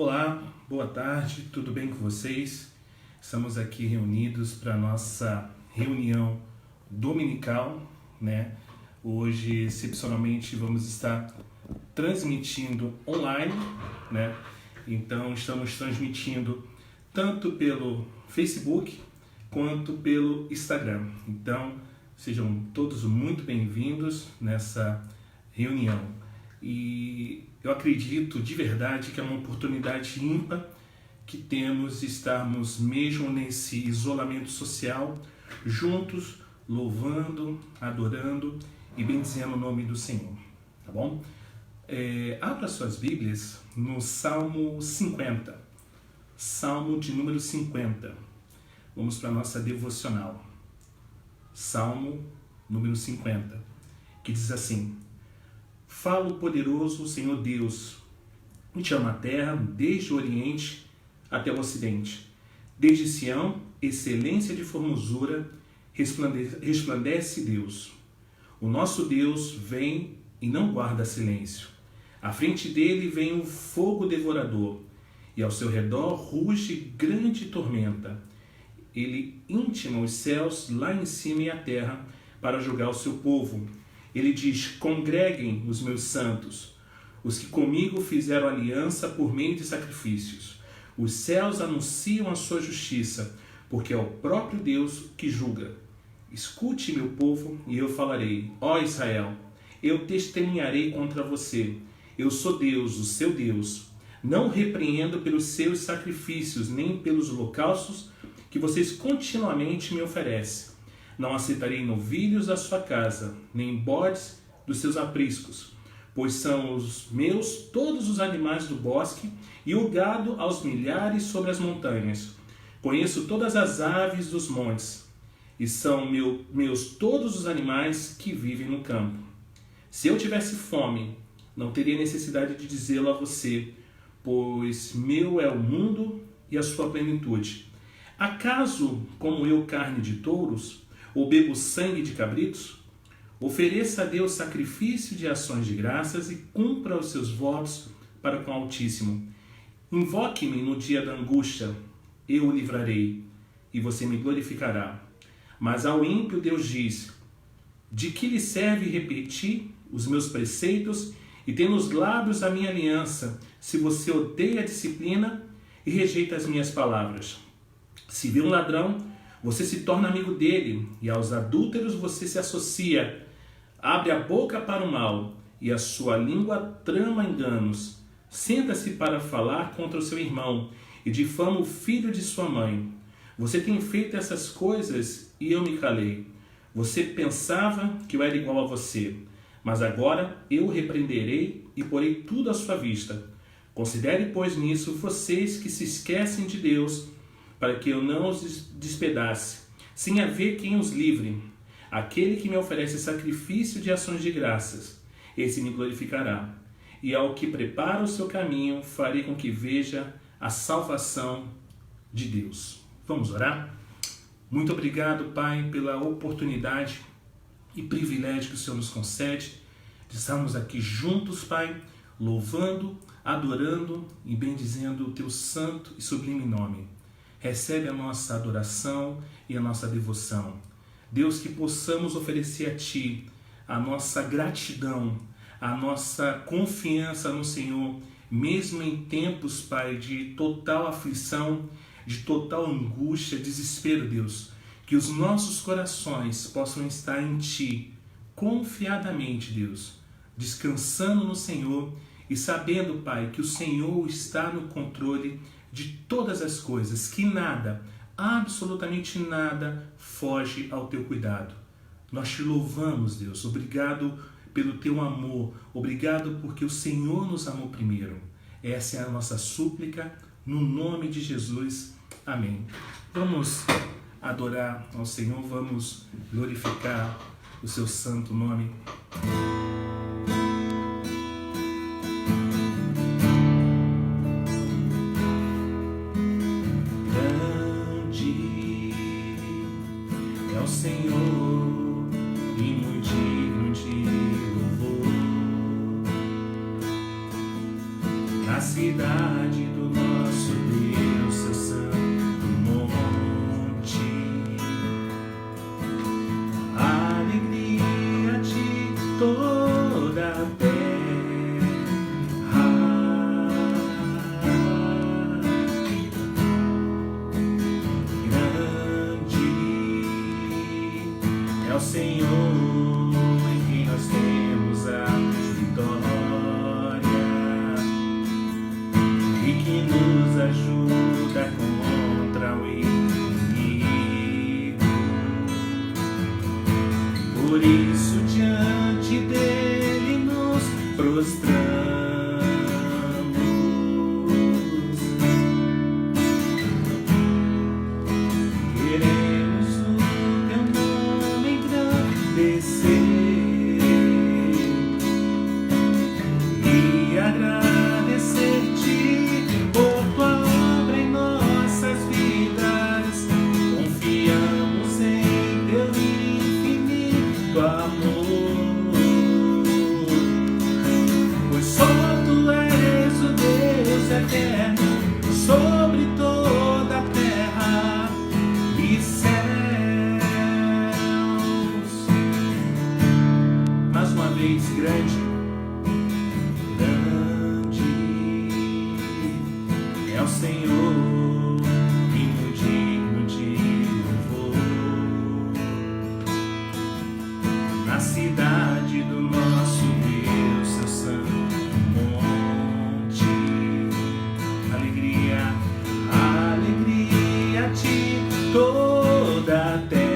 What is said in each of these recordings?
Olá, boa tarde, tudo bem com vocês? Estamos aqui reunidos para a nossa reunião dominical, né? Hoje, excepcionalmente, vamos estar transmitindo online, né? Então, estamos transmitindo tanto pelo Facebook quanto pelo Instagram. Então, sejam todos muito bem-vindos nessa reunião. E eu acredito de verdade que é uma oportunidade ímpar que temos de estarmos, mesmo nesse isolamento social, juntos, louvando, adorando e bendizendo o nome do Senhor, tá bom? Abra suas Bíblias no Salmo 50, Salmo de número 50. Vamos para a nossa devocional. Salmo número 50, que diz assim: Fala o poderoso Senhor Deus, e chama a terra desde o Oriente até o Ocidente. Desde Sião, excelência de formosura, resplandece Deus. O nosso Deus vem e não guarda silêncio. À frente dele vem o fogo devorador, e ao seu redor ruge grande tormenta. Ele intima os céus lá em cima e a terra para julgar o seu povo. Ele diz: congreguem os meus santos, os que comigo fizeram aliança por meio de sacrifícios. Os céus anunciam a sua justiça, porque é o próprio Deus que julga. Escute, meu povo, e eu falarei: ó Israel, eu testemunharei contra você. Eu sou Deus, o seu Deus. Não repreendo pelos seus sacrifícios, nem pelos holocaustos que vocês continuamente me oferecem. Não aceitarei novilhos da sua casa, nem bodes dos seus apriscos, pois são os meus todos os animais do bosque e o gado aos milhares sobre as montanhas. Conheço todas as aves dos montes, e são meus todos os animais que vivem no campo. Se eu tivesse fome, não teria necessidade de dizê-lo a você, pois meu é o mundo e a sua plenitude. Acaso como eu carne de touros, ou bebo sangue de cabritos? Ofereça a Deus sacrifício de ações de graças e cumpra os seus votos para com o Altíssimo. Invoque-me no dia da angústia, eu o livrarei, e você me glorificará. Mas ao ímpio Deus diz: de que lhe serve repetir os meus preceitos e ter nos lábios a minha aliança, se você odeia a disciplina e rejeita as minhas palavras? Se vê um ladrão, você se torna amigo dele, e aos adúlteros você se associa. Abre a boca para o mal, e a sua língua trama enganos. Senta-se para falar contra o seu irmão, e difama o filho de sua mãe. Você tem feito essas coisas, e eu me calei. Você pensava que eu era igual a você, mas agora eu o repreenderei e porei tudo à sua vista. Considere, pois, nisso vocês que se esquecem de Deus, para que eu não os despedace, sem haver quem os livre. Aquele que me oferece sacrifício de ações de graças, esse me glorificará. E ao que prepara o seu caminho, farei com que veja a salvação de Deus. Vamos orar? Muito obrigado, Pai, pela oportunidade e privilégio que o Senhor nos concede de estarmos aqui juntos, Pai, louvando, adorando e bendizendo o Teu santo e sublime nome. Recebe a nossa adoração e a nossa devoção. Deus, que possamos oferecer a Ti a nossa gratidão, a nossa confiança no Senhor, mesmo em tempos, Pai, de total aflição, de total angústia, desespero, Deus. Que os nossos corações possam estar em Ti, confiadamente, Deus, descansando no Senhor e sabendo, Pai, que o Senhor está no controle de todas as coisas, que nada, absolutamente nada, foge ao Teu cuidado. Nós Te louvamos, Deus. Obrigado pelo Teu amor. Obrigado porque o Senhor nos amou primeiro. Essa é a nossa súplica, no nome de Jesus. Amém. Vamos adorar ao Senhor, vamos glorificar o Seu santo nome. Senhor, e muito digno de louvor. na cidade do nosso Deus, seu santo monte. Alegria de toda a terra. É o Senhor em quem nós temos a vitória e que nos ajuda contra o inimigo. Por isso diante dele nos prostramos. Queremos o teu nome engrandecer e agradecer-te por tua obra em nossas vidas. Confiamos em teu infinito amor, pois só tu és o Deus eterno sobre toda a terra e céus. Mais uma vez, grande é o Senhor, digno de louvor, na cidade do nosso Deus, seu santo monte. Alegria, alegria de toda a terra.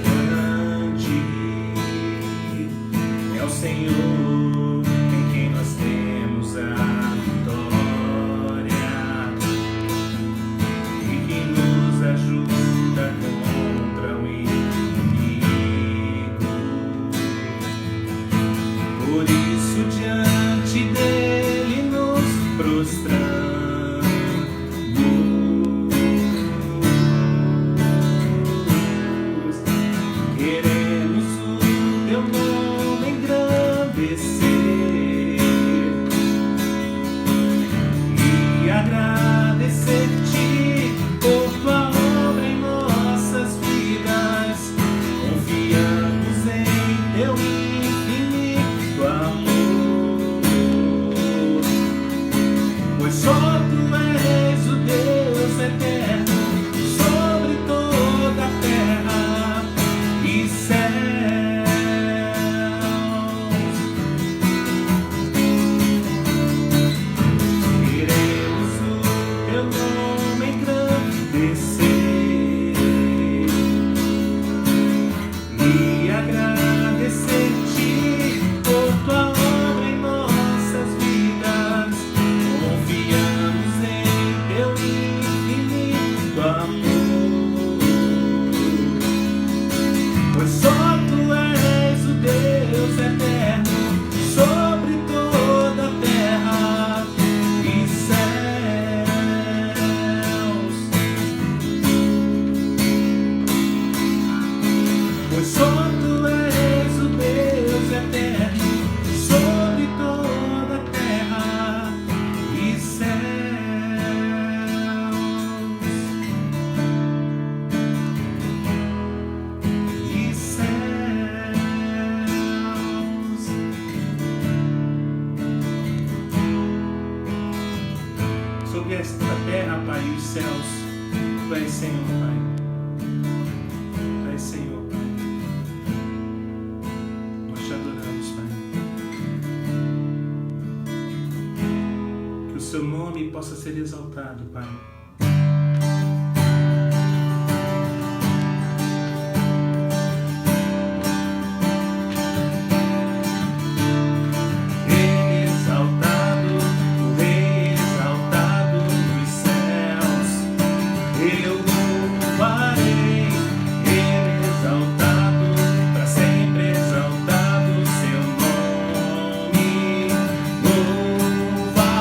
Grande é o Senhor em quem nós temos a vitória e que nos ajuda contra o inimigo. Por isso diante dele nos prostramos. Queremos o teu nome engrandecer e agradecer-te por tua obra em nossas vidas. Confiamos em teu infinito amor, pois só tu és o Deus eterno sobre toda a terra e céus. Queremos o teu nome engrandecer e agradecer-te por tua obra em nossas vidas. Confiamos em teu infinito amor, pois só tu és o Deus eterno sobre toda a terra e céus. Pois só tu és o Deus eterno sobre toda a terra e céus. E céus. Sobre esta terra, Pai, e os céus, tu és Senhor, Pai. Tu és Senhor, Pai. Nós te adoramos, Pai. Que o seu nome possa ser exaltado, Pai. Exaltado, o Rei exaltado nos céus. Eu louvarei, Ele exaltado, para sempre exaltado o seu nome. Louvarei.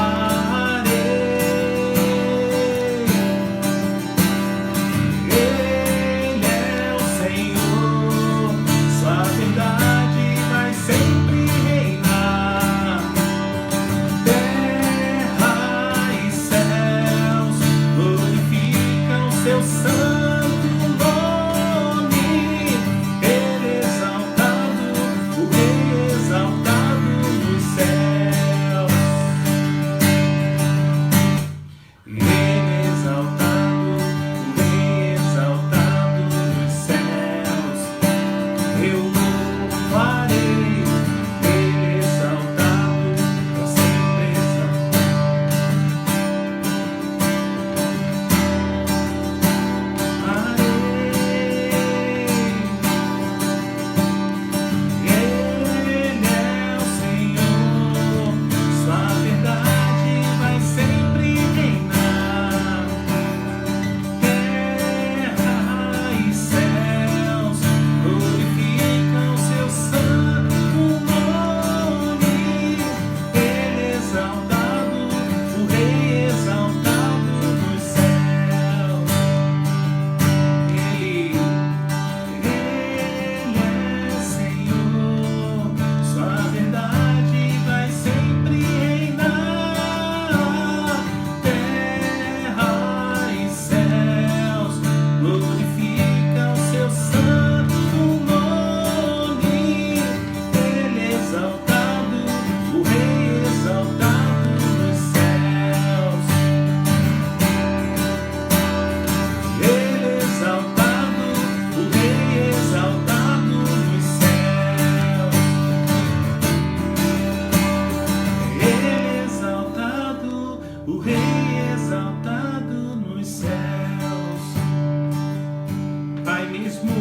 mesmo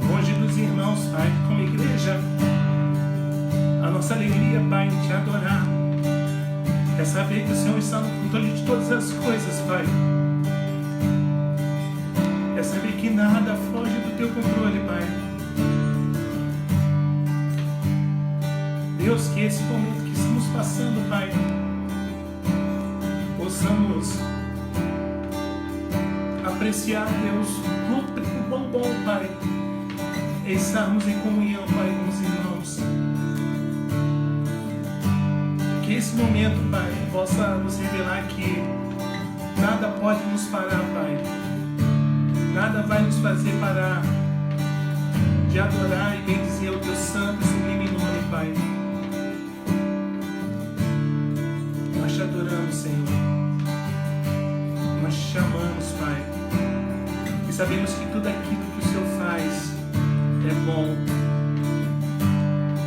longe dos irmãos, Pai, como igreja, a nossa alegria, Pai, em Te adorar é saber que o Senhor está no controle de todas as coisas, Pai. É saber que nada foge do Teu controle, Pai. Deus, que esse momento que estamos passando, Pai, possamos apreciar, Deus, o bom, Pai, e estarmos em comunhão, Pai, com os irmãos. Que esse momento, Pai, possa nos revelar que nada pode nos parar, Pai. Nada vai nos fazer parar de adorar e bendizer o Teu santo e sublime nome, Pai. Nós Te adoramos, Senhor. Nós Te chamamos, Pai. E sabemos que tudo aquilo que o Senhor faz é bom.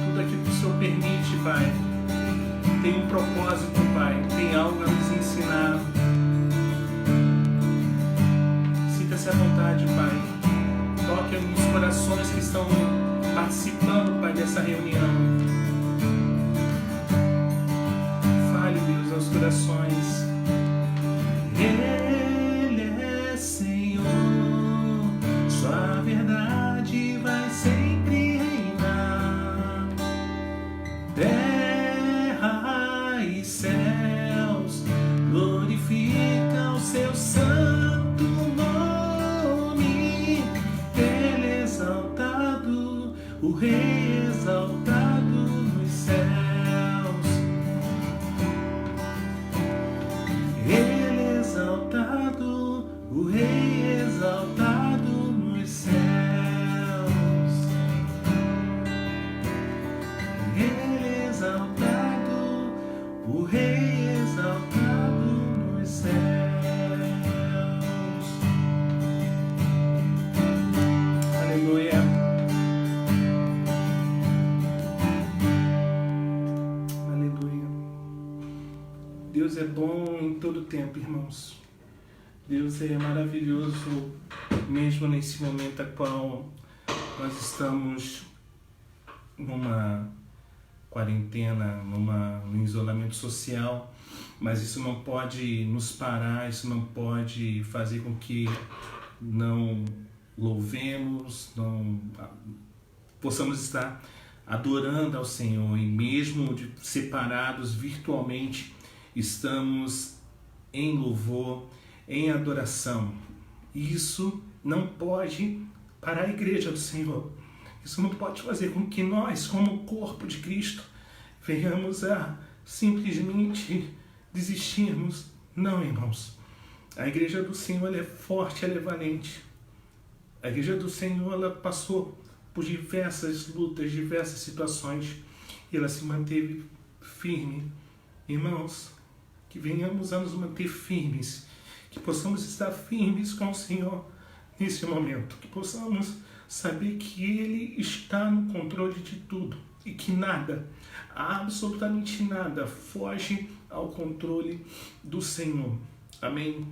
Tudo aquilo que o Senhor permite, Pai, tem um propósito, Pai. Tem algo a nos ensinar. Sinta-se à vontade, Pai. Toque nos corações que estão participando, Pai, dessa reunião. Fale, Deus, aos corações. Ele é Senhor, Sua verdade vai sempre reinar. Terra e céus glorificam Seu santo nome. Ele é exaltado, o Rei exaltado nos céus. Ele é exaltado, o Rei exaltado nos céus. Ele é exaltado, o Rei exaltado nos céus. Aleluia. Aleluia. Deus é bom em todo tempo, irmãos. Deus é maravilhoso, mesmo nesse momento a qual nós estamos numa quarentena, num isolamento social, mas isso não pode nos parar, isso não pode fazer com que não louvemos, não possamos estar adorando ao Senhor, e mesmo separados virtualmente, estamos em louvor, em adoração. Isso não pode parar a igreja do Senhor. Isso não pode fazer com que nós, como corpo de Cristo, venhamos a simplesmente desistirmos. Não, irmãos. A igreja do Senhor, ela é forte, ela é valente. A igreja do Senhor, ela passou por diversas lutas, diversas situações, e ela se manteve firme. Irmãos, que venhamos a nos manter firmes, que possamos estar firmes com o Senhor nesse momento, que possamos saber que Ele está no controle de tudo e que nada, absolutamente nada, foge ao controle do Senhor. Amém?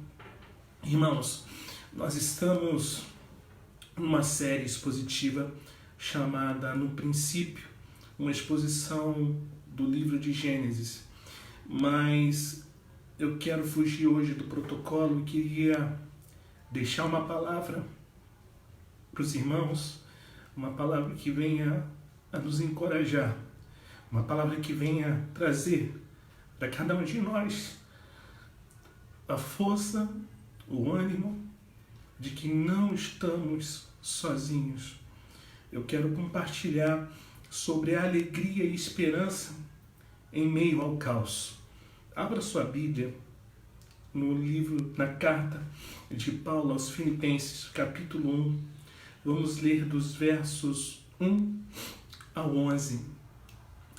Irmãos, nós estamos numa série expositiva chamada No Princípio, uma exposição do livro de Gênesis, mas eu quero fugir hoje do protocolo e queria deixar uma palavra para os irmãos, uma palavra que venha a nos encorajar, uma palavra que venha trazer para cada um de nós a força, o ânimo de que não estamos sozinhos. Eu quero compartilhar sobre a alegria e esperança em meio ao caos. Abra sua Bíblia no livro, na carta de Paulo aos Filipenses, capítulo 1. Vamos ler dos versos 1 ao 11.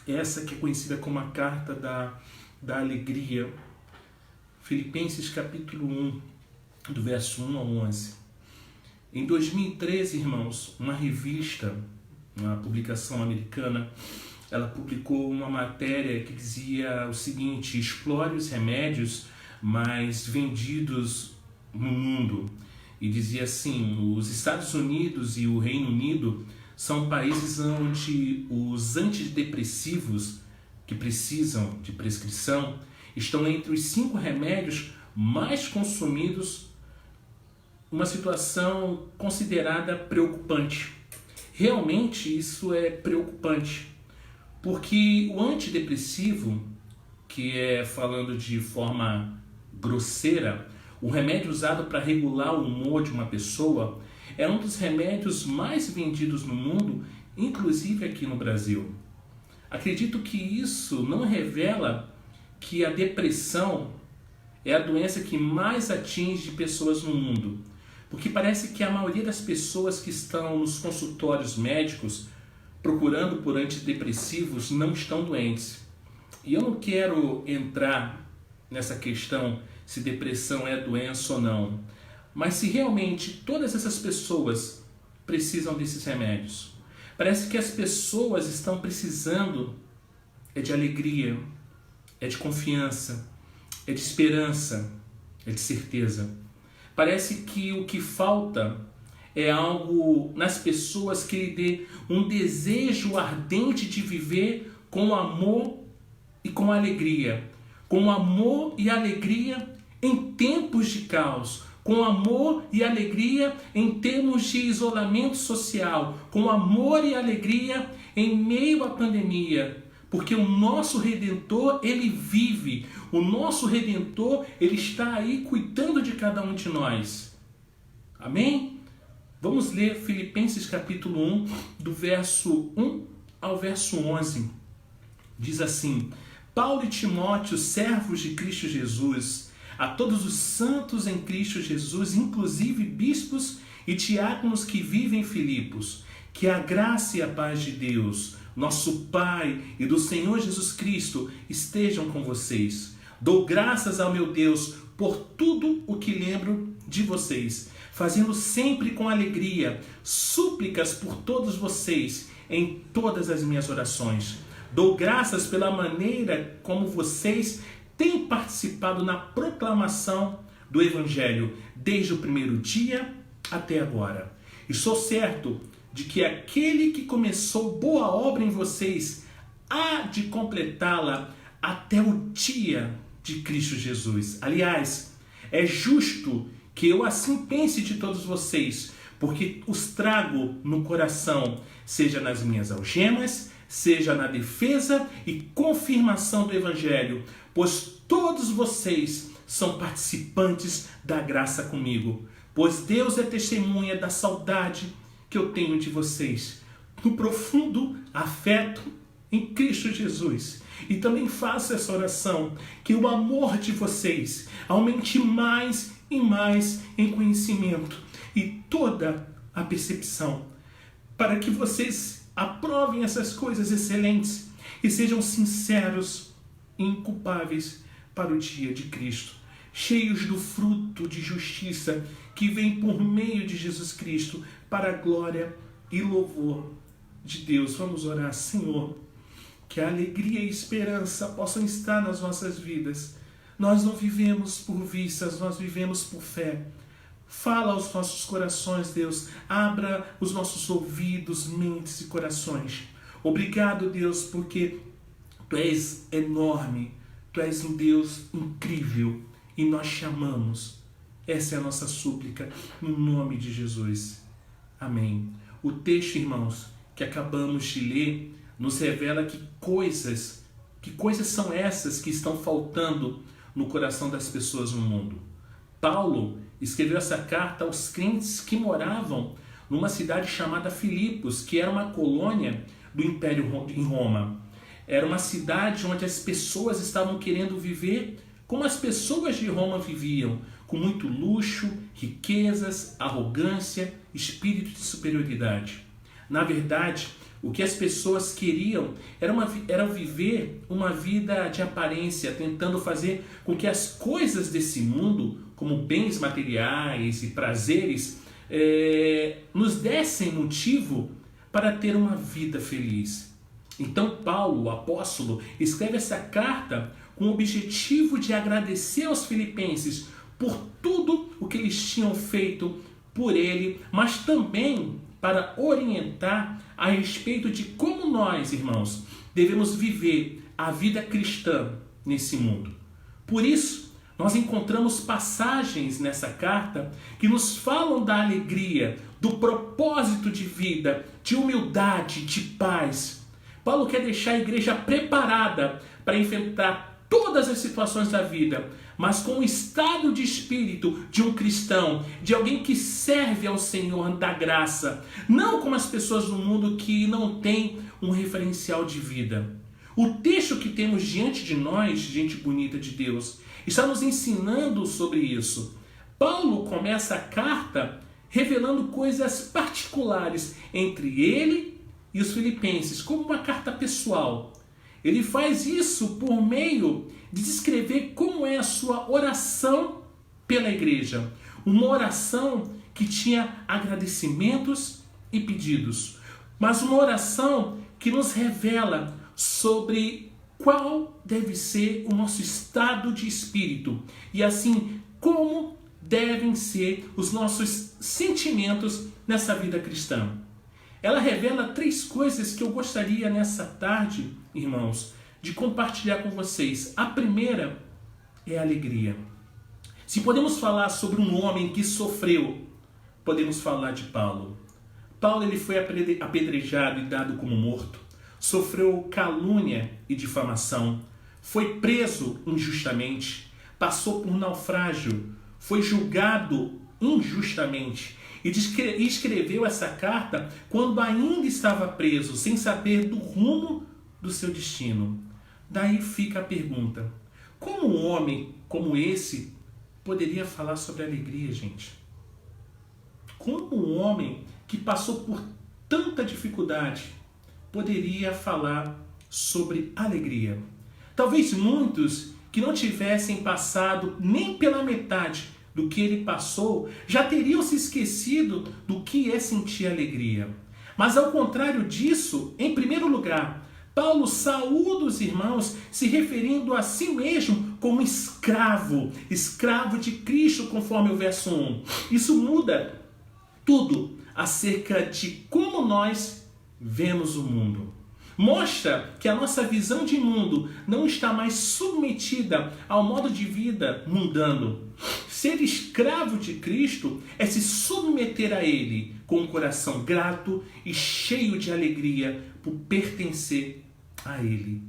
Essa que é conhecida como a carta da alegria. Filipenses, capítulo 1, do verso 1 ao 11. Em 2013, irmãos, uma revista, uma publicação americana, ela publicou uma matéria que dizia o seguinte: explore os remédios mais vendidos no mundo. e dizia assim: os Estados Unidos e o Reino Unido são países onde os antidepressivos que precisam de prescrição estão entre os 5 remédios mais consumidos, uma situação considerada preocupante. Realmente isso é preocupante, porque o antidepressivo, que é, falando de forma grosseira, o remédio usado para regular o humor de uma pessoa, é um dos remédios mais vendidos no mundo, inclusive aqui no Brasil. Acredito que isso não revela que a depressão é a doença que mais atinge pessoas no mundo, porque parece que a maioria das pessoas que estão nos consultórios médicos procurando por antidepressivos não estão doentes. E eu não quero entrar nessa questão se depressão é doença ou não, mas se realmente todas essas pessoas precisam desses remédios. Parece que as pessoas estão precisando de alegria, de confiança, de esperança, de certeza. Parece que o que falta é algo nas pessoas que lhe dê um desejo ardente de viver com amor e com alegria. Com amor e alegria em tempos de caos. Com amor e alegria em termos de isolamento social. Com amor e alegria em meio à pandemia. Porque o nosso Redentor, ele vive. O nosso Redentor, ele está aí cuidando de cada um de nós. Amém? Vamos ler Filipenses capítulo 1, do verso 1 ao verso 11. Diz assim: Paulo e Timóteo, servos de Cristo Jesus, a todos os santos em Cristo Jesus, inclusive bispos e diáconos que vivem em Filipos, que a graça e a paz de Deus, nosso Pai e do Senhor Jesus Cristo estejam com vocês. Dou graças ao meu Deus por tudo o que lembro de vocês, fazendo sempre com alegria súplicas por todos vocês em todas as minhas orações. Dou graças pela maneira como vocês têm participado na proclamação do Evangelho, desde o primeiro dia até agora. E sou certo de que aquele que começou boa obra em vocês há de completá-la até o dia de Cristo Jesus. Aliás, é justo que eu assim pense de todos vocês, porque os trago no coração, seja nas minhas algemas, seja na defesa e confirmação do Evangelho, pois todos vocês são participantes da graça comigo, pois Deus é testemunha da saudade que eu tenho de vocês, no profundo afeto em Cristo Jesus. E também faço essa oração, que o amor de vocês aumente mais e mais em conhecimento e toda a percepção, para que vocês aprovem essas coisas excelentes e sejam sinceros e inculpáveis para o dia de Cristo, cheios do fruto de justiça que vem por meio de Jesus Cristo para a glória e louvor de Deus. Vamos orar. Senhor, que a alegria e esperança possam estar nas nossas vidas. Nós não vivemos por vistas, nós vivemos por fé. Fala aos nossos corações, Deus. Abra os nossos ouvidos, mentes e corações. Obrigado, Deus, porque Tu és enorme. Tu és um Deus incrível e nós te amamos. Essa é a nossa súplica, no nome de Jesus. Amém. O texto, irmãos, que acabamos de ler, nos revela que coisas são essas que estão faltando no coração das pessoas no mundo. Paulo escreveu essa carta aos crentes que moravam numa cidade chamada Filipos, que era uma colônia do Império em Roma. Era uma cidade onde as pessoas estavam querendo viver como as pessoas de Roma viviam, com muito luxo, riquezas, arrogância, espírito de superioridade. Na verdade, o que as pessoas queriam era viver uma vida de aparência, tentando fazer com que as coisas desse mundo, como bens materiais e prazeres, nos dessem motivo para ter uma vida feliz. Então Paulo, o apóstolo, escreve essa carta com o objetivo de agradecer aos filipenses por tudo o que eles tinham feito por ele, mas também para orientar a respeito de como nós, irmãos, devemos viver a vida cristã nesse mundo. Por isso, nós encontramos passagens nessa carta que nos falam da alegria, do propósito de vida, de humildade, de paz. Paulo quer deixar a igreja preparada para enfrentar todas as situações da vida, mas com o estado de espírito de um cristão, de alguém que serve ao Senhor da graça, não como as pessoas do mundo que não têm um referencial de vida. O texto que temos diante de nós, gente bonita de Deus, está nos ensinando sobre isso. Paulo começa a carta revelando coisas particulares entre ele e os filipenses, como uma carta pessoal. Ele faz isso por meio de descrever como é a sua oração pela igreja. Uma oração que tinha agradecimentos e pedidos, mas uma oração que nos revela sobre qual deve ser o nosso estado de espírito e assim como devem ser os nossos sentimentos nessa vida cristã. Ela revela 3 coisas que eu gostaria nessa tarde, irmãos, de compartilhar com vocês. A primeira é a alegria. Se podemos falar sobre um homem que sofreu, podemos falar de Paulo. Paulo ele foi apedrejado e dado como morto. Sofreu calúnia e difamação, foi preso injustamente, passou por naufrágio, foi julgado injustamente e escreveu essa carta quando ainda estava preso, sem saber do rumo do seu destino. Daí fica a pergunta: como um homem como esse poderia falar sobre alegria, gente? Como um homem que passou por tanta dificuldade poderia falar sobre alegria? Talvez muitos que não tivessem passado nem pela metade do que ele passou já teriam se esquecido do que é sentir alegria. Mas ao contrário disso, em primeiro lugar, Paulo saúda os irmãos se referindo a si mesmo como escravo de Cristo, conforme o verso 1. Isso muda tudo acerca de como nós vemos o mundo. Mostra que a nossa visão de mundo não está mais submetida ao modo de vida mundano. Ser escravo de Cristo é se submeter a Ele com um coração grato e cheio de alegria por pertencer a Ele.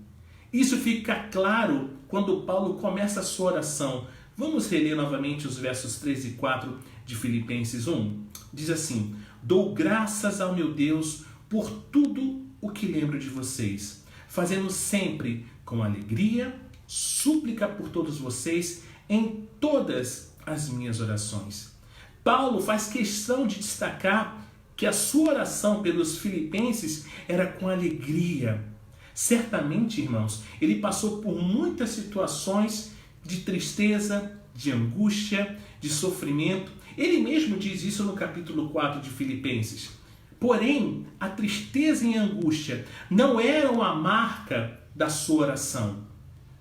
Isso fica claro quando Paulo começa a sua oração. Vamos reler novamente os versos 3 e 4 de Filipenses 1. Diz assim: dou graças ao meu Deus por tudo o que lembro de vocês, fazendo sempre com alegria, súplica por todos vocês em todas as minhas orações. Paulo faz questão de destacar que a sua oração pelos filipenses era com alegria. Certamente, irmãos, ele passou por muitas situações de tristeza, de angústia, de sofrimento. Ele mesmo diz isso no capítulo 4 de Filipenses. Porém, a tristeza e a angústia não eram a marca da sua oração.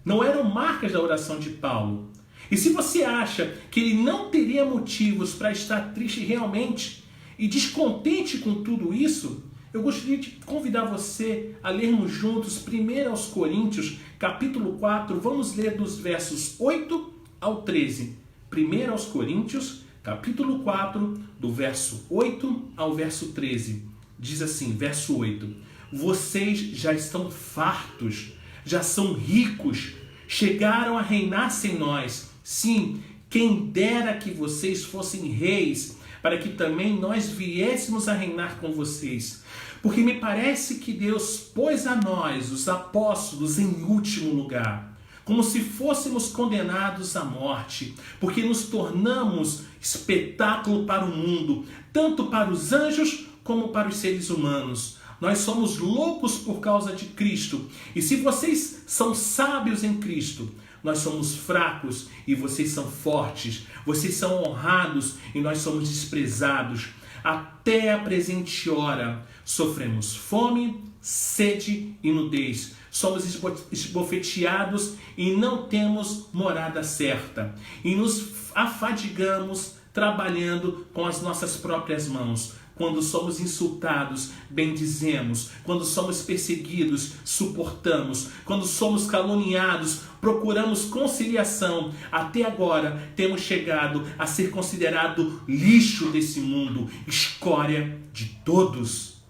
Não eram marcas da oração de Paulo. E se você acha que ele não teria motivos para estar triste realmente e descontente com tudo isso, eu gostaria de convidar você a lermos juntos 1 Coríntios, capítulo 4. Vamos ler dos versos 8 ao 13. 1 Coríntios, capítulo 4, do verso 8 ao verso 13. Diz assim, verso 8: vocês já estão fartos, já são ricos, chegaram a reinar sem nós. Sim, quem dera que vocês fossem reis, para que também nós viéssemos a reinar com vocês. Porque me parece que Deus pôs a nós, os apóstolos, em último lugar, como se fôssemos condenados à morte, porque nos tornamos espetáculo para o mundo, tanto para os anjos como para os seres humanos. Nós somos loucos por causa de Cristo. E se vocês são sábios em Cristo, nós somos fracos e vocês são fortes. Vocês são honrados e nós somos desprezados. Até a presente hora sofremos fome, sede e nudez. Somos esbofeteados e não temos morada certa. E nos afadigamos trabalhando com as nossas próprias mãos. Quando somos insultados, bendizemos. Quando somos perseguidos, suportamos. Quando somos caluniados, procuramos conciliação. Até agora, temos chegado a ser considerado lixo desse mundo, escória de todos.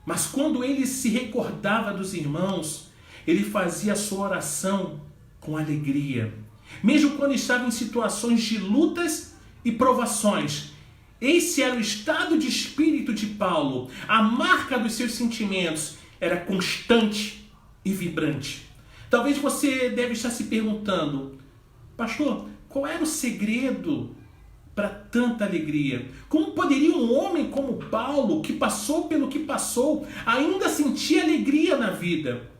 Mas quando ele se recordava dos irmãos, ele fazia a sua oração com alegria. Mesmo quando estava em situações de lutas e provações. Esse era o estado de espírito de Paulo. A marca dos seus sentimentos era constante e vibrante. Talvez você deve estar se perguntando: pastor, qual era o segredo para tanta alegria? Como poderia um homem como Paulo, que passou pelo que passou, ainda sentir alegria na vida?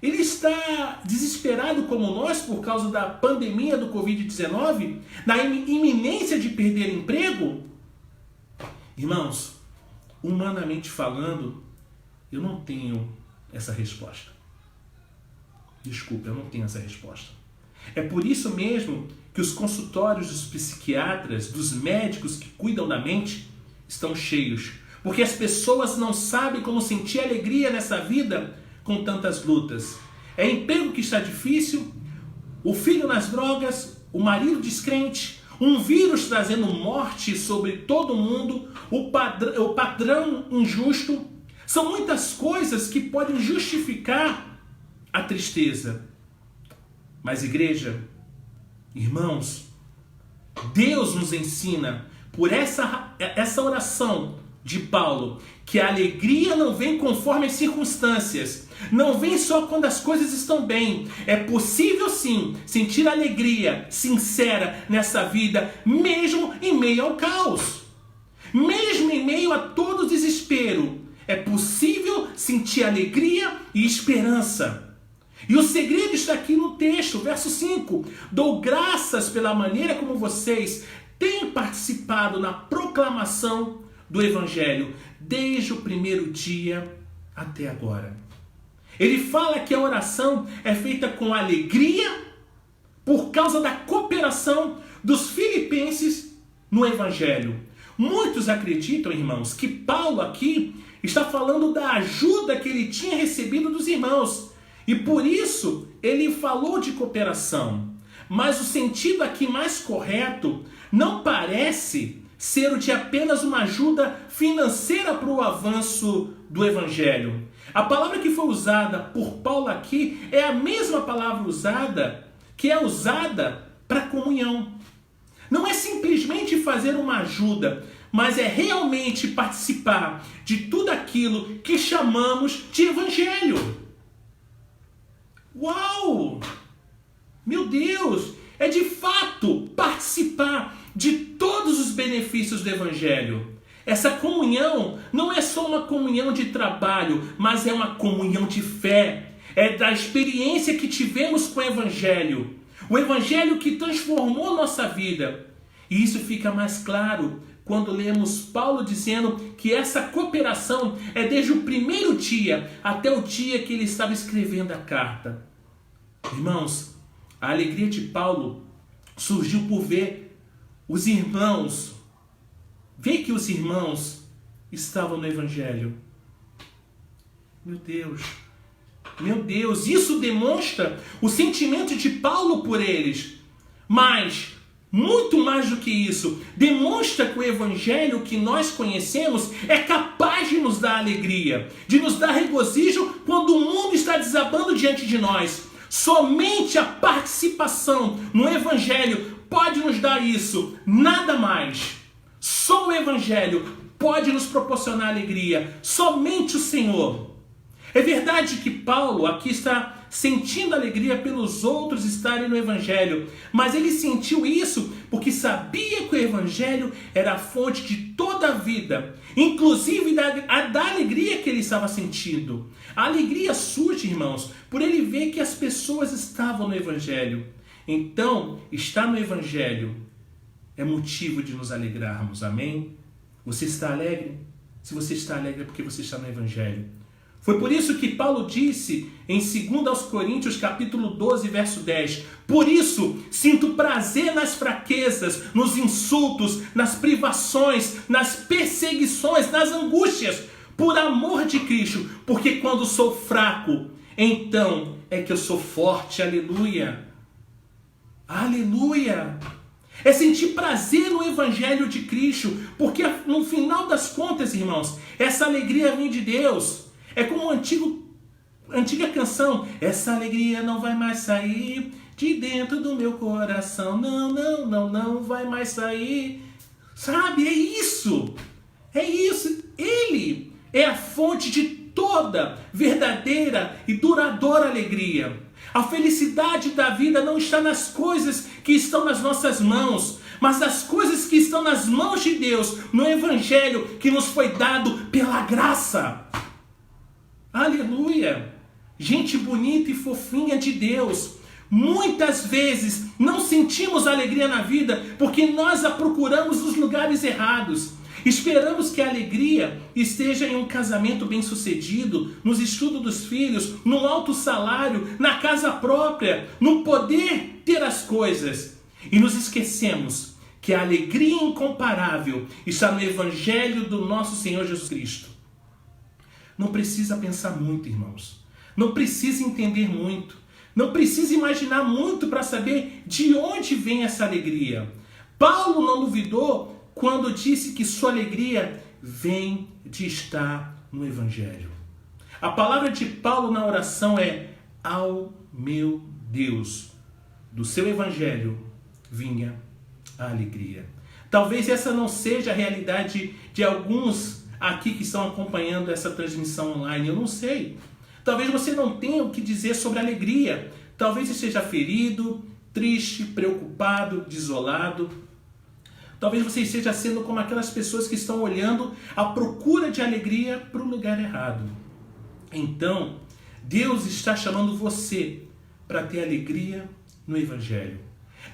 Ele está desesperado como nós por causa da pandemia do Covid-19? Na iminência de perder emprego? Irmãos, humanamente falando, eu não tenho essa resposta. Desculpa, eu não tenho essa resposta. É por isso mesmo que os consultórios dos psiquiatras, dos médicos que cuidam da mente, estão cheios. Porque as pessoas não sabem como sentir alegria nessa vida com tantas lutas. É emprego que está difícil, o filho nas drogas, o marido descrente, um vírus trazendo morte sobre todo mundo, o padrão injusto. São muitas coisas que podem justificar a tristeza. Mas igreja, irmãos, Deus nos ensina por essa oração de Paulo, que a alegria não vem conforme as circunstâncias, não vem só quando as coisas estão bem. É possível sim sentir alegria sincera nessa vida, mesmo em meio ao caos, mesmo em meio a todo desespero. É possível sentir alegria e esperança. E o segredo está aqui no texto, verso 5. Dou graças pela maneira como vocês têm participado na proclamação do Evangelho, desde o primeiro dia até agora. Ele fala que a oração é feita com alegria por causa da cooperação dos filipenses no Evangelho. Muitos acreditam, irmãos, que Paulo aqui está falando da ajuda que ele tinha recebido dos irmãos. E por isso ele falou de cooperação. Mas o sentido aqui mais correto não parece ser o de apenas uma ajuda financeira para o avanço do Evangelho. A palavra que foi usada por Paulo aqui é a mesma palavra usada que é usada para comunhão. Não é simplesmente fazer uma ajuda, mas é realmente participar de tudo aquilo que chamamos de Evangelho. Uau! Meu Deus! É de fato participar de todos os benefícios do Evangelho. Essa comunhão não é só uma comunhão de trabalho, mas é uma comunhão de fé. É da experiência que tivemos com o Evangelho. O Evangelho que transformou nossa vida. E isso fica mais claro quando lemos Paulo dizendo que essa cooperação é desde o primeiro dia até o dia que ele estava escrevendo a carta. Irmãos, a alegria de Paulo surgiu por ver os irmãos, ver que os irmãos estavam no Evangelho. Meu Deus, isso demonstra o sentimento de Paulo por eles. Mas, muito mais do que isso, demonstra que o Evangelho que nós conhecemos é capaz de nos dar alegria, de nos dar regozijo quando o mundo está desabando diante de nós. Somente a participação no Evangelho pode nos dar isso, nada mais. Só o Evangelho pode nos proporcionar alegria, somente o Senhor. É verdade que Paulo aqui está sentindo alegria pelos outros estarem no Evangelho, mas ele sentiu isso porque sabia que o Evangelho era a fonte de toda a vida, inclusive da alegria que ele estava sentindo. A alegria surge, irmãos, por ele ver que as pessoas estavam no Evangelho. Então, estar no Evangelho é motivo de nos alegrarmos, amém? Você está alegre? Se você está alegre é porque você está no Evangelho. Foi por isso que Paulo disse em 2 Coríntios capítulo 12, verso 10, por isso sinto prazer nas fraquezas, nos insultos, nas privações, nas perseguições, nas angústias, por amor de Cristo, porque quando sou fraco, então é que eu sou forte, aleluia. Aleluia. É sentir prazer no Evangelho de Cristo, porque no final das contas, irmãos, essa alegria vem de Deus. É como uma antiga canção, essa alegria não vai mais sair de dentro do meu coração, não vai mais sair. Sabe, é isso, Ele é a fonte de toda verdadeira e duradoura alegria. A felicidade da vida não está nas coisas que estão nas nossas mãos, mas nas coisas que estão nas mãos de Deus, no Evangelho que nos foi dado pela graça. Aleluia! Gente bonita e fofinha de Deus. Muitas vezes não sentimos alegria na vida porque nós a procuramos nos lugares errados. Esperamos que a alegria esteja em um casamento bem-sucedido, nos estudos dos filhos, no alto salário, na casa própria, no poder ter as coisas. E nos esquecemos que a alegria incomparável está no Evangelho do nosso Senhor Jesus Cristo. Não precisa pensar muito, irmãos. Não precisa entender muito. Não precisa imaginar muito para saber de onde vem essa alegria. Paulo não duvidou quando disse que sua alegria vem de estar no Evangelho. A palavra de Paulo na oração é: ao meu Deus, do seu Evangelho vinha a alegria. Talvez essa não seja a realidade de alguns aqui que estão acompanhando essa transmissão online, eu não sei. Talvez você não tenha o que dizer sobre alegria. Talvez esteja ferido, triste, preocupado, desolado. Talvez você esteja sendo como aquelas pessoas que estão olhando à procura de alegria para o lugar errado. Então, Deus está chamando você para ter alegria no Evangelho.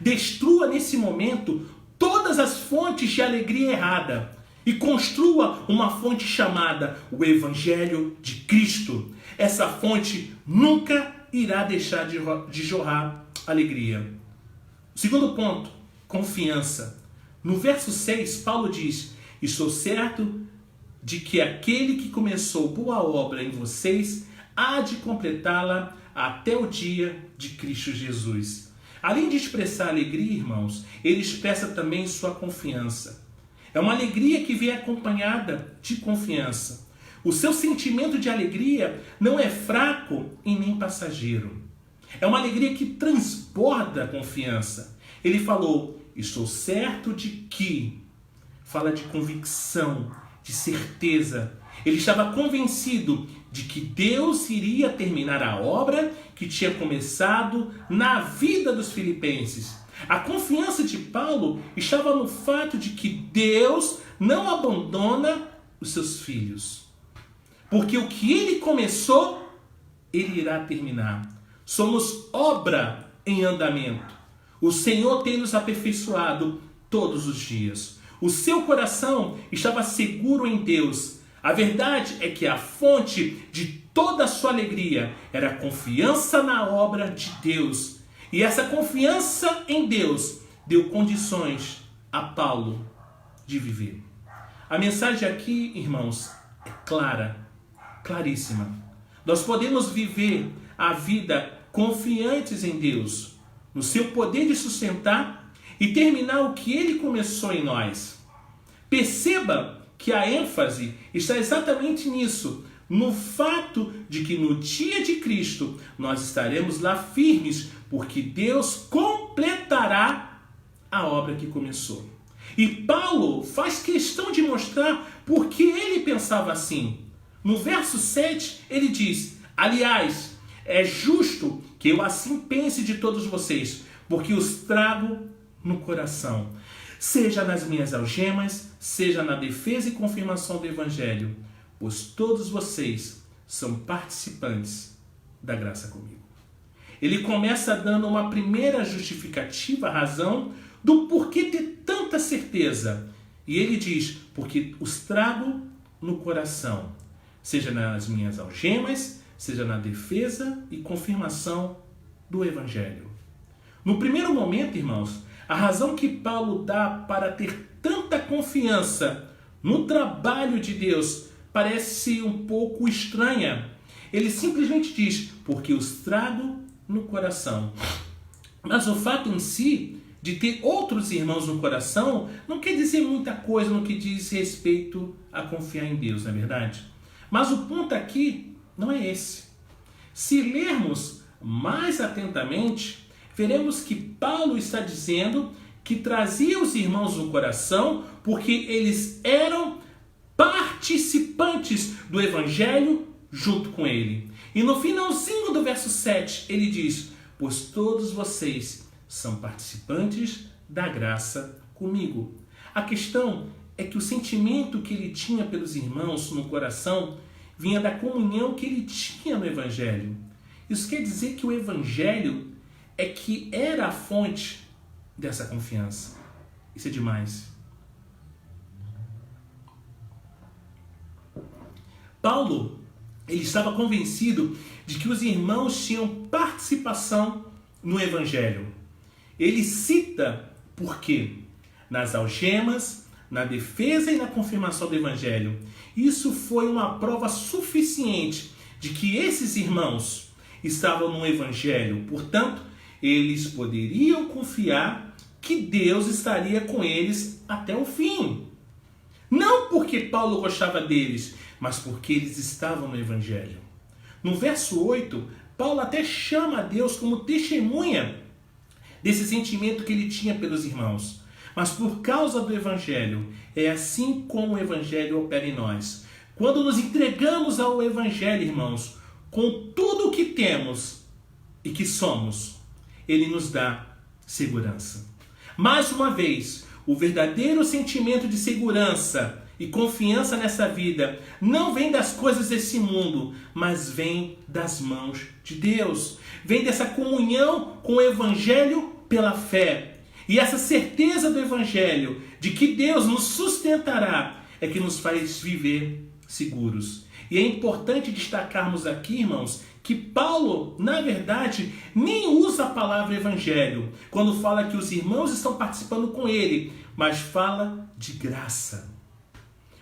Destrua nesse momento todas as fontes de alegria errada e construa uma fonte chamada o Evangelho de Cristo. Essa fonte nunca irá deixar de jorrar alegria. Segundo ponto, confiança. No verso 6, Paulo diz: estou certo de que aquele que começou boa obra em vocês há de completá-la até o dia de Cristo Jesus. Além de expressar alegria, irmãos, ele expressa também sua confiança. É uma alegria que vem acompanhada de confiança. O seu sentimento de alegria não é fraco e nem passageiro. É uma alegria que transborda confiança. Ele falou: estou certo de que. Fala de convicção, de certeza. Ele estava convencido de que Deus iria terminar a obra que tinha começado na vida dos filipenses. A confiança de Paulo estava no fato de que Deus não abandona os seus filhos. Porque o que ele começou, ele irá terminar. Somos obra em andamento. O Senhor tem nos aperfeiçoado todos os dias. O seu coração estava seguro em Deus. A verdade é que a fonte de toda a sua alegria era a confiança na obra de Deus. E essa confiança em Deus deu condições a Paulo de viver. A mensagem aqui, irmãos, é clara, claríssima. Nós podemos viver a vida confiantes em Deus, no seu poder de sustentar e terminar o que Ele começou em nós. Perceba que a ênfase está exatamente nisso, no fato de que no dia de Cristo nós estaremos lá firmes, porque Deus completará a obra que começou. E Paulo faz questão de mostrar por que ele pensava assim. No verso 7 ele diz: aliás, é justo que eu assim pense de todos vocês, porque os trago no coração, seja nas minhas algemas, seja na defesa e confirmação do Evangelho, pois todos vocês são participantes da graça comigo. Ele começa dando uma primeira justificativa, razão do porquê ter tanta certeza. E ele diz: porque os trago no coração, seja nas minhas algemas, seja na defesa e confirmação do Evangelho. No primeiro momento, irmãos, a razão que Paulo dá para ter tanta confiança no trabalho de Deus parece um pouco estranha. Ele simplesmente diz, porque os trago no coração. Mas o fato em si de ter outros irmãos no coração não quer dizer muita coisa no que diz respeito a confiar em Deus, não é verdade? Mas o ponto aqui não é esse. Se lermos mais atentamente, veremos que Paulo está dizendo que trazia os irmãos no coração porque eles eram participantes do Evangelho junto com ele. E no finalzinho do verso 7, ele diz, pois todos vocês são participantes da graça comigo. A questão é que o sentimento que ele tinha pelos irmãos no coração vinha da comunhão que ele tinha no Evangelho. Isso quer dizer que o Evangelho é que era a fonte dessa confiança. Isso é demais. Paulo, ele estava convencido de que os irmãos tinham participação no Evangelho. Ele cita por quê? Nas algemas, na defesa e na confirmação do Evangelho. Isso foi uma prova suficiente de que esses irmãos estavam no Evangelho. Portanto, eles poderiam confiar que Deus estaria com eles até o fim. Não porque Paulo gostava deles, mas porque eles estavam no Evangelho. No verso 8, Paulo até chama a Deus como testemunha desse sentimento que ele tinha pelos irmãos. Mas por causa do Evangelho, é assim como o Evangelho opera em nós. Quando nos entregamos ao Evangelho, irmãos, com tudo o que temos e que somos, ele nos dá segurança. Mais uma vez, o verdadeiro sentimento de segurança e confiança nessa vida não vem das coisas desse mundo, mas vem das mãos de Deus. Vem dessa comunhão com o Evangelho pela fé. E essa certeza do Evangelho, de que Deus nos sustentará, é que nos faz viver seguros. E é importante destacarmos aqui, irmãos, que Paulo, na verdade, nem usa a palavra Evangelho quando fala que os irmãos estão participando com ele, mas fala de graça.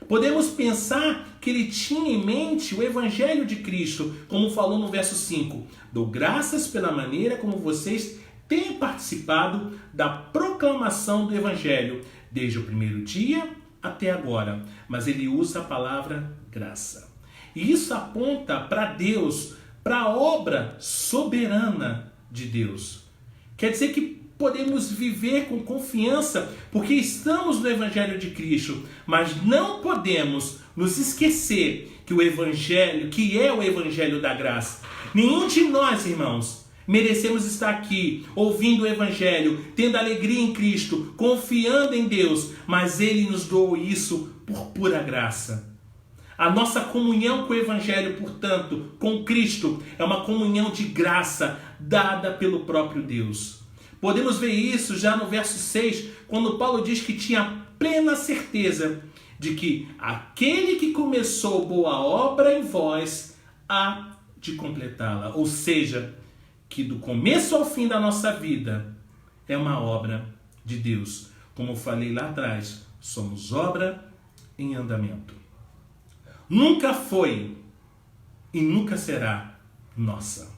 Podemos pensar que ele tinha em mente o Evangelho de Cristo, como falou no verso 5. Dou graças pela maneira como vocês têm participado da proclamação do Evangelho, desde o primeiro dia até agora. Mas ele usa a palavra graça. E isso aponta para Deus, para a obra soberana de Deus. Quer dizer que podemos viver com confiança porque estamos no Evangelho de Cristo, mas não podemos nos esquecer que o Evangelho, que é o Evangelho da graça. Nenhum de nós, irmãos, merecemos estar aqui ouvindo o Evangelho, tendo alegria em Cristo, confiando em Deus, mas Ele nos doou isso por pura graça. A nossa comunhão com o Evangelho, portanto, com Cristo, é uma comunhão de graça dada pelo próprio Deus. Podemos ver isso já no verso 6, quando Paulo diz que tinha plena certeza de que aquele que começou boa obra em vós há de completá-la. Ou seja, que do começo ao fim da nossa vida é uma obra de Deus. Como eu falei lá atrás, somos obra em andamento. Nunca foi e nunca será nossa.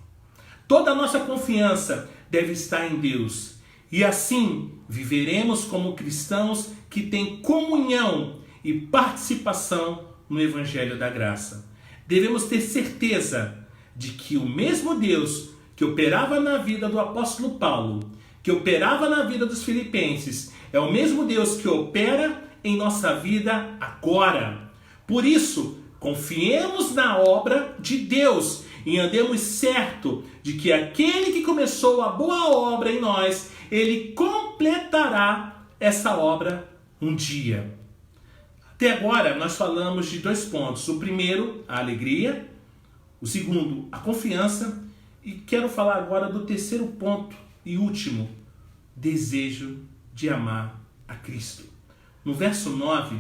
Toda a nossa confiança deve estar em Deus. E assim viveremos como cristãos que têm comunhão e participação no Evangelho da Graça. Devemos ter certeza de que o mesmo Deus que operava na vida do apóstolo Paulo, que operava na vida dos filipenses, é o mesmo Deus que opera em nossa vida agora. Por isso, confiemos na obra de Deus e andemos certo de que aquele que começou a boa obra em nós, ele completará essa obra um dia. Até agora nós falamos de 2 pontos. O primeiro, a alegria. O segundo, a confiança. E quero falar agora do terceiro ponto e último, desejo de amar a Cristo. No verso 9,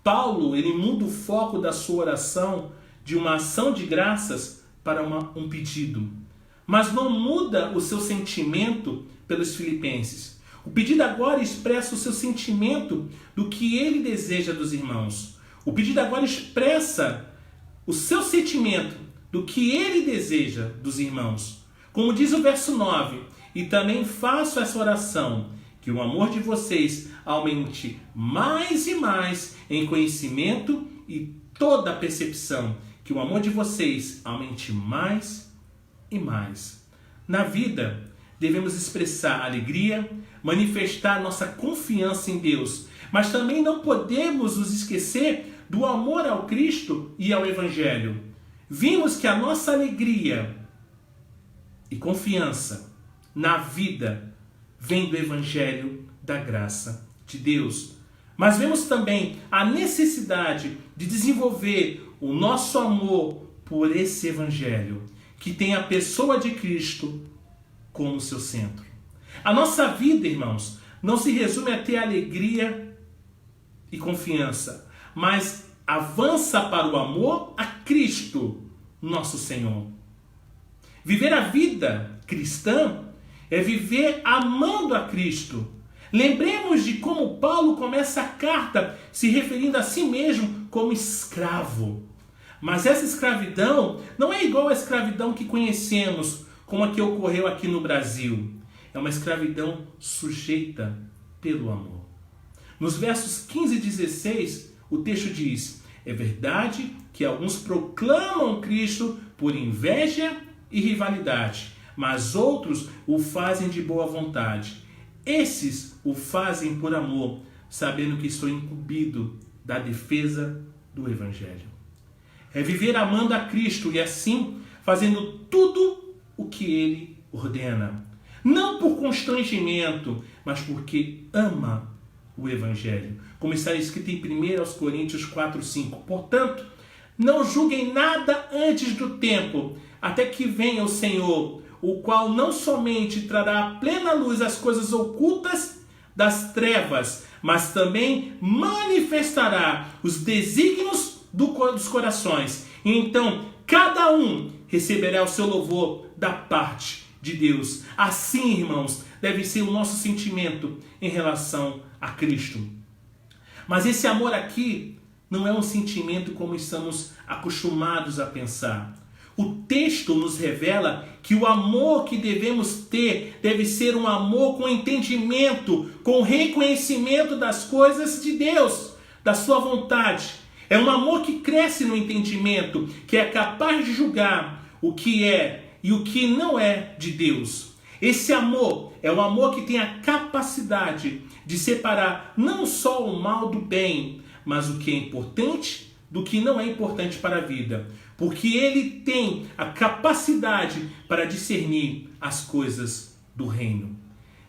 Paulo ele muda o foco da sua oração de uma ação de graças para um pedido. Mas não muda o seu sentimento pelos filipenses. O pedido agora expressa o seu sentimento do que ele deseja dos irmãos. O pedido agora expressa o seu sentimento do que ele deseja dos irmãos. Como diz o verso 9, e também faço essa oração, que o amor de vocês aumente mais e mais em conhecimento e toda a percepção, que o amor de vocês aumente mais e mais. Na vida, devemos expressar alegria, manifestar nossa confiança em Deus, mas também não podemos nos esquecer do amor ao Cristo e ao Evangelho. Vimos que a nossa alegria e confiança na vida vem do Evangelho da graça de Deus. Mas vemos também a necessidade de desenvolver o nosso amor por esse Evangelho, que tem a pessoa de Cristo como seu centro. A nossa vida, irmãos, não se resume a ter alegria e confiança, mas avança para o amor a Cristo, nosso Senhor. Viver a vida cristã é viver amando a Cristo. Lembremos de como Paulo começa a carta se referindo a si mesmo como escravo. Mas essa escravidão não é igual à escravidão que conhecemos, como a que ocorreu aqui no Brasil. É uma escravidão sujeita pelo amor. Nos versos 15 e 16, o texto diz: é verdade que alguns proclamam Cristo por inveja e rivalidade, mas outros o fazem de boa vontade. Esses o fazem por amor, sabendo que estou incumbido da defesa do Evangelho. É viver amando a Cristo e assim fazendo tudo o que Ele ordena. Não por constrangimento, mas porque ama o Evangelho. Como está escrito em 1 Coríntios 4:5. Portanto, não julguem nada antes do tempo, até que venha o Senhor, o qual não somente trará à plena luz as coisas ocultas das trevas, mas também manifestará os desígnios dos corações. E então, cada um receberá o seu louvor da parte de Deus. Assim, irmãos, deve ser o nosso sentimento em relação a Cristo. Mas esse amor aqui não é um sentimento como estamos acostumados a pensar. O texto nos revela que o amor que devemos ter deve ser um amor com entendimento, com reconhecimento das coisas de Deus, da sua vontade. É um amor que cresce no entendimento, que é capaz de julgar o que é e o que não é de Deus. Esse amor é um amor que tem a capacidade de separar não só o mal do bem, mas o que é importante do que não é importante para a vida. Porque ele tem a capacidade para discernir as coisas do reino.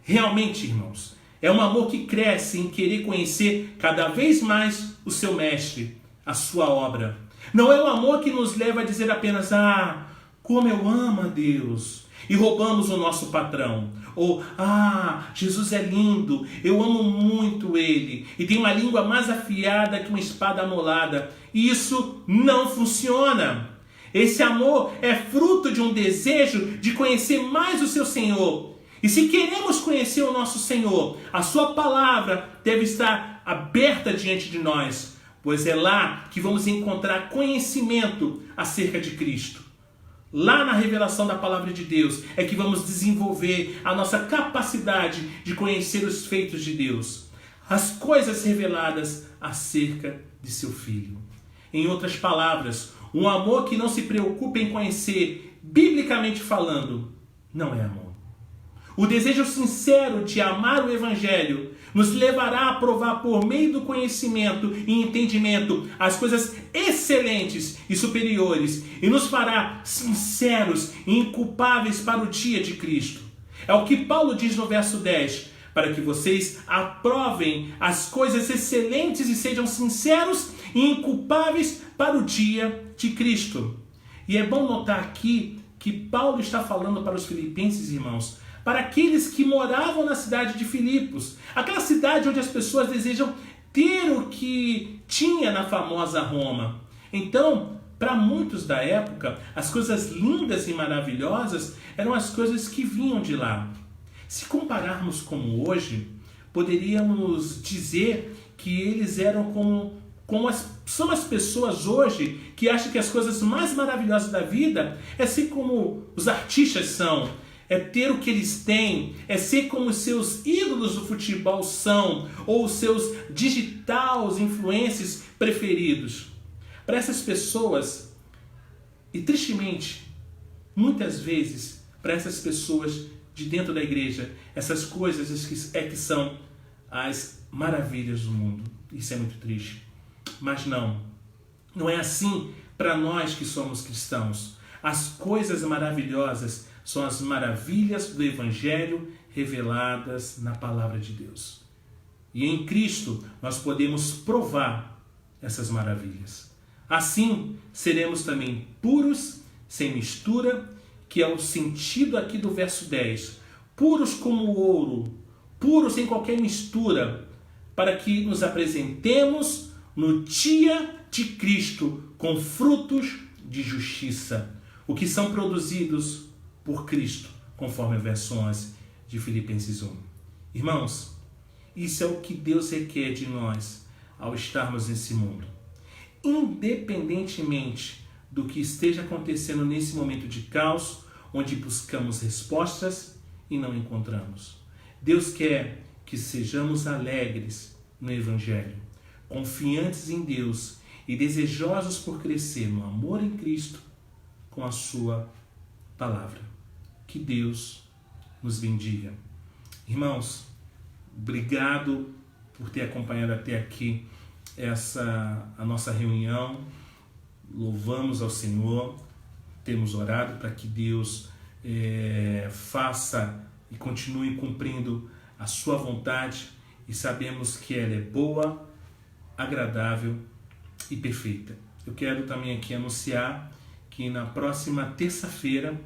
Realmente, irmãos, é um amor que cresce em querer conhecer cada vez mais o seu mestre, a sua obra. Não é um amor que nos leva a dizer apenas: ah, como eu amo a Deus, e roubamos o nosso patrão. Ou, ah, Jesus é lindo, eu amo muito Ele, e tem uma língua mais afiada que uma espada amolada. Isso não funciona. Esse amor é fruto de um desejo de conhecer mais o seu Senhor. E se queremos conhecer o nosso Senhor, a sua palavra deve estar aberta diante de nós, pois é lá que vamos encontrar conhecimento acerca de Cristo. Lá na revelação da palavra de Deus é que vamos desenvolver a nossa capacidade de conhecer os feitos de Deus, as coisas reveladas acerca de seu Filho. Em outras palavras, um amor que não se preocupa em conhecer, biblicamente falando, não é amor. O desejo sincero de amar o Evangelho nos levará a provar por meio do conhecimento e entendimento as coisas excelentes e superiores e nos fará sinceros e inculpáveis para o dia de Cristo. É o que Paulo diz no verso 10, para que vocês aprovem as coisas excelentes e sejam sinceros e inculpáveis para o dia de Cristo. E é bom notar aqui que Paulo está falando para os filipenses, irmãos, para aqueles que moravam na cidade de Filipos, aquela cidade onde as pessoas desejam ter o que tinha na famosa Roma. Então, Para muitos da época, as coisas lindas e maravilhosas eram as coisas que vinham de lá. Se compararmos com hoje, poderíamos dizer que eles eram são as pessoas hoje que acham que as coisas mais maravilhosas da vida é ser como os artistas são, é ter o que eles têm, é ser como os seus ídolos do futebol são, ou os seus digital influencers preferidos. Para essas pessoas, e tristemente, muitas vezes, para essas pessoas de dentro da igreja, essas coisas que são as maravilhas do mundo. Isso é muito triste. Mas não é assim para nós que somos cristãos. As coisas maravilhosas são as maravilhas do Evangelho reveladas na Palavra de Deus. E em Cristo nós podemos provar essas maravilhas. Assim, seremos também puros, sem mistura, que é o sentido aqui do verso 10. Puros como o ouro, puros sem qualquer mistura, para que nos apresentemos no dia de Cristo com frutos de justiça, o que são produzidos por Cristo, conforme o verso 11 de Filipenses 1. Irmãos, isso é o que Deus requer de nós ao estarmos nesse mundo. Independentemente do que esteja acontecendo nesse momento de caos, onde buscamos respostas e não encontramos. Deus quer que sejamos alegres no Evangelho, confiantes em Deus e desejosos por crescer no amor em Cristo com a sua palavra. Que Deus nos bendiga. Irmãos, obrigado por ter acompanhado até aqui a nossa reunião. Louvamos ao Senhor, temos orado para que Deus faça e continue cumprindo a sua vontade, e sabemos que ela é boa, agradável e perfeita. Eu quero também aqui anunciar que na próxima terça-feira,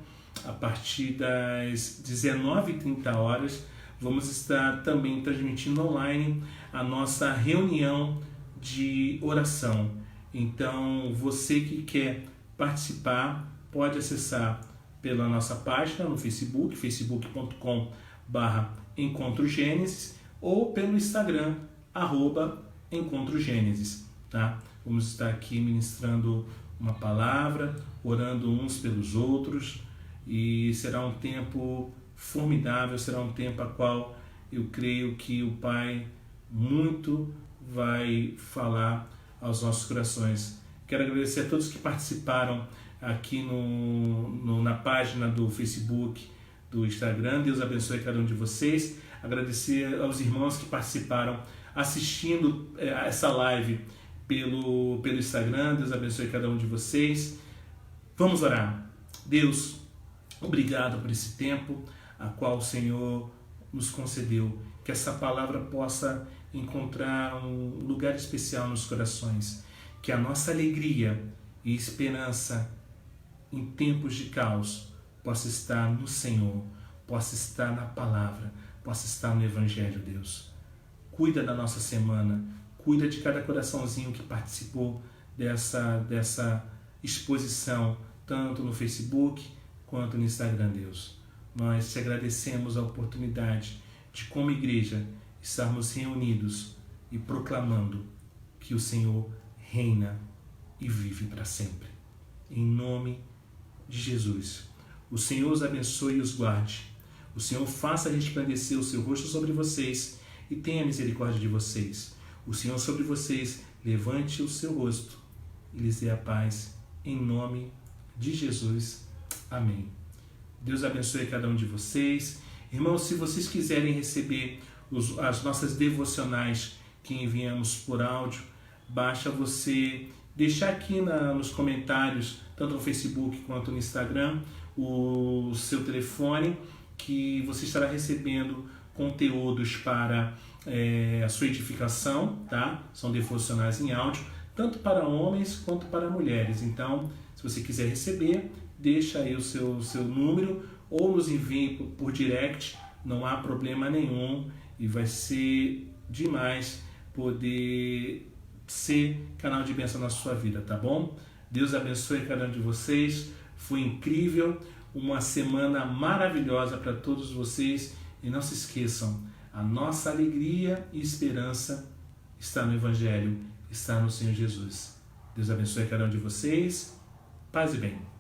a partir das 19h30, vamos estar também transmitindo online a nossa reunião de oração. Então, você que quer participar, pode acessar pela nossa página no Facebook, facebook.com/EncontroGênesis, ou pelo Instagram, @EncontroGênesis. Tá? Vamos estar aqui ministrando uma palavra, orando uns pelos outros, e será um tempo formidável, será um tempo a qual eu creio que o Pai muito vai falar aos nossos corações. Quero agradecer a todos que participaram aqui na página do Facebook, do Instagram. Deus abençoe cada um de vocês. Agradecer aos irmãos que participaram assistindo essa live pelo Instagram. Deus abençoe cada um de vocês. Vamos orar. Deus, obrigado por esse tempo a qual o Senhor nos concedeu. Que essa palavra possa encontrar um lugar especial nos corações. Que a nossa alegria e esperança em tempos de caos possa estar no Senhor, possa estar na palavra, possa estar no Evangelho, Deus. Cuida da nossa semana, cuida de cada coraçãozinho que participou dessa exposição, tanto no Facebook quanto no Instagram, Deus. Nós te agradecemos a oportunidade de, como igreja, estarmos reunidos e proclamando que o Senhor reina e vive para sempre. Em nome de Jesus. O Senhor os abençoe e os guarde. O Senhor faça resplandecer o seu rosto sobre vocês e tenha misericórdia de vocês. O Senhor sobre vocês levante o seu rosto e lhes dê a paz. Em nome de Jesus. Amém. Deus abençoe cada um de vocês. Irmãos, se vocês quiserem receber as nossas devocionais que enviamos por áudio, basta você deixar aqui nos comentários, tanto no Facebook quanto no Instagram, o seu telefone, que você estará recebendo conteúdos para a sua edificação, tá? São devocionais em áudio, tanto para homens quanto para mulheres. Então, se você quiser receber, deixa aí o seu número ou nos envie por direct, não há problema nenhum, e vai ser demais poder ser canal de bênção na sua vida, tá bom? Deus abençoe cada um de vocês. Foi incrível, uma semana maravilhosa para todos vocês. E não se esqueçam, a nossa alegria e esperança está no Evangelho, está no Senhor Jesus. Deus abençoe cada um de vocês. Paz e bem.